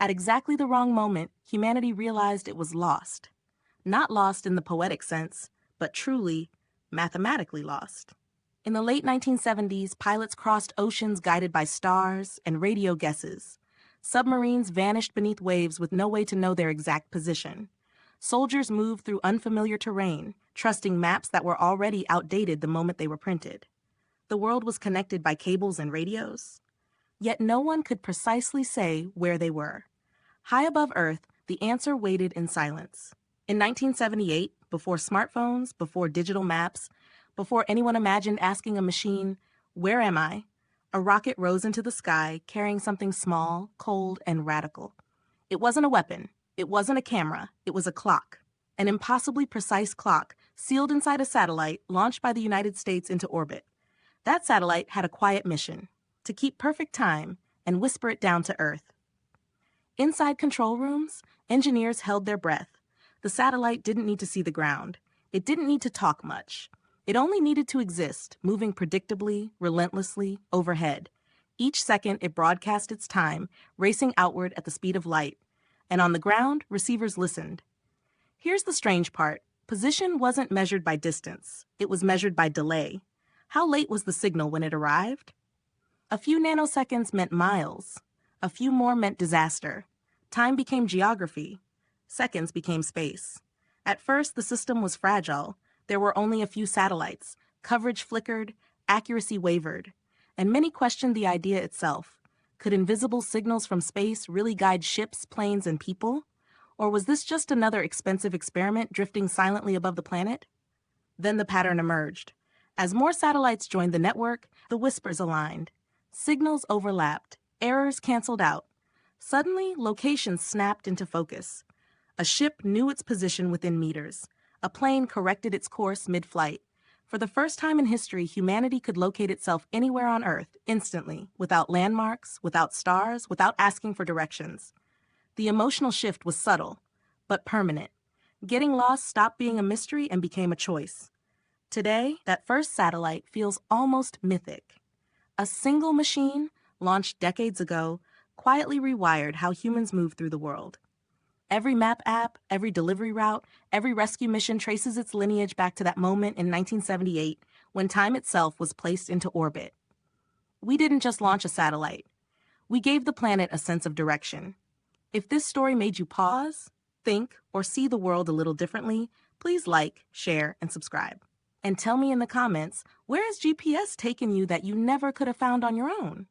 At exactly the wrong moment, humanity realized it was lost. Not lost in the poetic sense, but truly, mathematically lost. In the late 1970s, pilots crossed oceans guided by stars and radio guesses. Submarines vanished beneath waves with no way to know their exact position. Soldiers moved through unfamiliar terrain, trusting maps that were already outdated the moment they were printed. The world was connected by cables and radios. Yet no one could precisely say where they were. High above Earth, the answer waited in silence. In 1978, before smartphones, before digital maps, before anyone imagined asking a machine, "Where am I?" a rocket rose into the sky carrying something small, cold, and radical. It wasn't a weapon. It wasn't a camera. It was a clock. An impossibly precise clock sealed inside a satellite launched by the United States into orbit. That satellite had a quiet mission: to keep perfect time and whisper it down to Earth. Inside control rooms, engineers held their breath. The satellite didn't need to see the ground. It didn't need to talk much. It only needed to exist, moving predictably, relentlessly, overhead. Each second it broadcast its time, racing outward at the speed of light. And on the ground, receivers listened. Here's the strange part. Position wasn't measured by distance. It was measured by delay. How late was the signal when it arrived? A few nanoseconds meant miles. A few more meant disaster. Time became geography. Seconds became space. At first, the system was fragile. There were only a few satellites. Coverage flickered, accuracy wavered. And many questioned the idea itself. Could invisible signals from space really guide ships, planes, and people? Or was this just another expensive experiment drifting silently above the planet? Then the pattern emerged. As more satellites joined the network, the whispers aligned. Signals overlapped. Errors canceled out. Suddenly, locations snapped into focus. A ship knew its position within meters. A plane corrected its course mid-flight. For the first time in history, humanity could locate itself anywhere on Earth, instantly, without landmarks, without stars, without asking for directions. The emotional shift was subtle, but permanent. Getting lost stopped being a mystery and became a choice. Today, that first satellite feels almost mythic. A single machine, launched decades ago, quietly rewired how humans move through the world. Every map app, every delivery route, every rescue mission traces its lineage back to that moment in 1978 when time itself was placed into orbit. We didn't just launch a satellite. We gave the planet a sense of direction. If this story made you pause, think, or see the world a little differently, please like, share, and subscribe. And tell me in the comments, where has GPS taken you that you never could have found on your own?